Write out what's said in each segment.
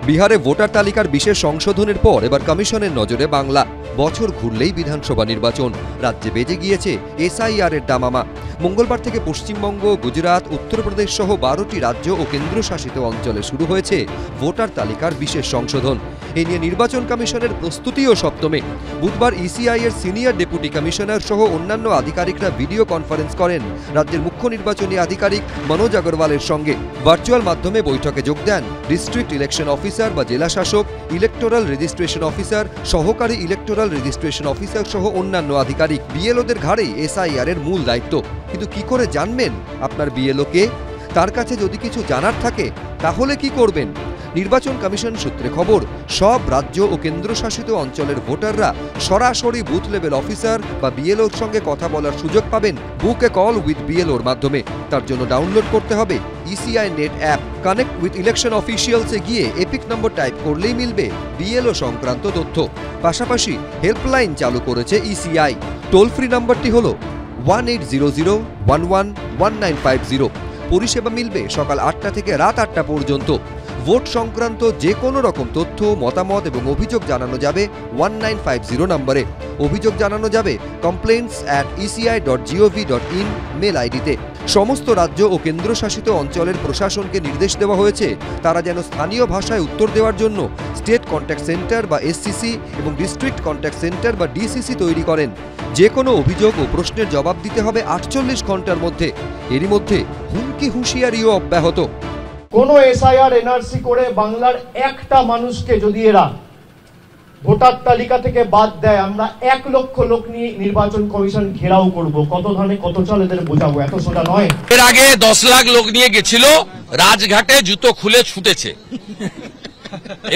বিহারে ভোটার তালিকার বিশেষ সংশোধনের পর এবার কমিশনের নজরে বাংলা। বছর ঘুরলেই বিধানসভা নির্বাচন, রাজ্যে বেজে গিয়েছে এসআইআর এর দামামা। মঙ্গলবার থেকে পশ্চিমবঙ্গ, গুজরাট, উত্তরপ্রদেশ সহ 12টি রাজ্য ও কেন্দ্রশাসিত অঞ্চলে শুরু হয়েছে ভোটার তালিকার বিশেষ সংশোধন। এ নিয়ে নির্বাচন কমিশনের প্রস্তুতিও সপ্তমে। বুধবার ইসিআই এর সিনিয়র ডেপুটি কমিশনার সহ অন্যান্য আধিকারিকরা ভিডিও কনফারেন্স করেন রাজ্যের মুখ্য নির্বাচনী আধিকারিক মনোজ আগরওয়ালের সঙ্গে। ভার্চুয়াল মাধ্যমে বৈঠকে যোগ দেন ডিস্ট্রিক্ট ইলেকশন অফিসার বা জেলা শাসক, ইলেকটোরাল রেজিস্ট্রেশন অফিসার, সহকারী ইলেকটোরাল রেজিস্ট্রেশন অফিসার সহ অন্যান্য আধিকারিক। বিএলওদের ঘাড়েই এসআইআর এর মূল দায়িত্ব। কিন্তু কি করে জানবেন আপনার বিএলও কে? তার কাছে যদি কিছু জানার থাকে তাহলে কি করবেন? নির্বাচন কমিশন সূত্রে খবর, সব রাজ্য ও কেন্দ্রশাসিত অঞ্চলের ভোটাররা সরাসরি বুথ লেভেল অফিসার বা বিএলওর সঙ্গে কথা বলার সুযোগ পাবেন বুক এ কল উইথ বিএলওর মাধ্যমে। তার জন্য ডাউনলোড করতে হবে ECI net app. Connect with election অফিসিয়ালসে গিয়ে এপিক নম্বর টাইপ করলেই মিলবে বিএলও সংক্রান্ত তথ্য। পাশাপাশি হেল্পলাইন চালু করেছে ইসিআই। টোল ফ্রি নম্বরটি হল 1800111950। পরিষেবা মিলবে সকাল 8টা থেকে রাত 8টা পর্যন্ত। ভোট সংক্রান্ত যে কোনো রকম তথ্য, মতামত এবং অভিযোগ জানানো যাবে 1950 নম্বরে। অভিযোগ জানানো যাবে complaints@eci.gov.in মেল আইডিতে। সমস্ত রাজ্য ও কেন্দ্রশাসিত অঞ্চলের প্রশাসনকে নির্দেশ দেওয়া হয়েছে তারা যেন স্থানীয় ভাষায় উত্তর দেওয়ার জন্য স্টেট কন্ট্যাক্ট সেন্টার বা এসসিসি এবং ডিস্ট্রিক্ট কন্ট্যাক্ট সেন্টার বা ডিসিসি তৈরি করেন। যে কোনো অভিযোগ ও প্রশ্নের জবাব দিতে হবে 48 ঘন্টার মধ্যে। এরই মধ্যে হুমকি হুঁশিয়ারিও অব্যাহত। কোনো এসআইআর এনআরসি করে বাংলার একটা মানুষকে যদি এরা ভোটার তালিকা থেকে বাদ দেয়, আমরা 1 লক্ষ লোক নিয়ে নির্বাচন কমিশন ঘেরাও করব। কত ধানে কত চাল এদের বোঝাবো, এত সোজা নয়। এর আগে 10 লাখ লোক নিয়ে গেছিল, রাজঘাটে জুতো খুলে ছুটেছে।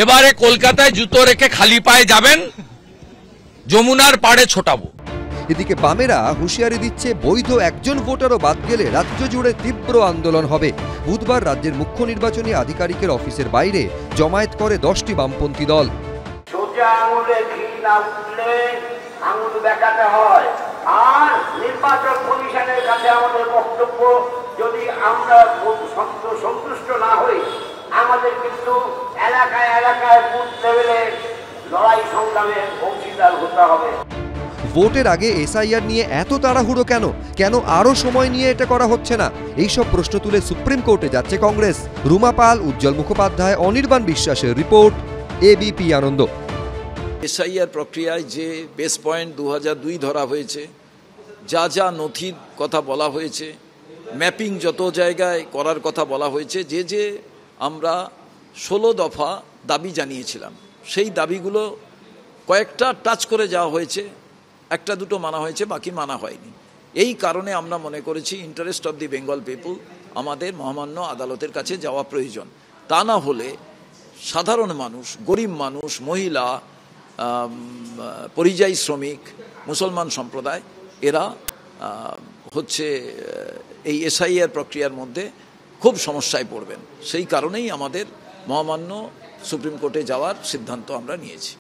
এবারে কলকাতায় জুতো রেখে খালি পায়ে যাবেন, যমুনার পাড়ে ছোটাবো। এদিকে বামেরা হুঁশিয়ারি দিচ্ছে, বৈধ একজন ভোটারও বাদ গেলে রাজ্য জুড়ে তীব্র আন্দোলন হবে। বুধবার রাজ্যের মুখ্য নির্বাচনী আধিকারিকের অফিসের বাইরে জমায়েত করে 10টি বামপন্থী দল। সোজা আঙুলে ঘি না উঠলে আঙুল দেখাতে হয়। আর নির্বাচন কমিশনের কাছে আমাদের বক্তব্য, যদি আমরা সন্তুষ্ট না হই, আমাদের কিন্তু এলাকায় এলাকায় বুথ লেভেলে লড়াই সংগ্রামে অংশীদার হতে হবে। ভোটের আগে এসআইআর নিয়ে এত তাড়াহুড়ো কেন? কেন আরো সময় নিয়ে এটা করা হচ্ছে না? এইসব প্রশ্ন তুলে সুপ্রিম কোর্টে যাচ্ছে কংগ্রেস। রুমা পাল, উজ্জ্বল মুখোপাধ্যায়, অনির্বাণ বিশ্বাসের রিপোর্ট, এবিপি আনন্দ। এসআইআর প্রক্রিয়ায় যে বেস পয়েন্ট 2002 ধরা হয়েছে, যা যা নথির কথা বলা হয়েছে, ম্যাপিং যত জায়গায় করার কথা বলা হয়েছে, যে আমরা 16 দফা দাবি জানিয়েছিলাম, সেই দাবিগুলো কয়েকটা টাচ করে যাওয়া হয়েছে, একটা দুটো মানা হয়েছে, বাকি মানা হয়নি। এই কারণে আমরা মনে করেছি interest of the Bengal people আমাদের মহামান্য আদালতের কাছে যাওয়া প্রয়োজন। তা না হলে সাধারণ মানুষ, গরিব মানুষ, মহিলা, পরিযায়ী শ্রমিক, মুসলমান সম্প্রদায়, এরা হচ্ছে এই এসআইআর প্রক্রিয়ার মধ্যে খুব সমস্যায় পড়বেন। সেই কারণেই আমাদের মহামান্য সুপ্রিম কোর্টে যাওয়ার সিদ্ধান্ত আমরা নিয়েছি।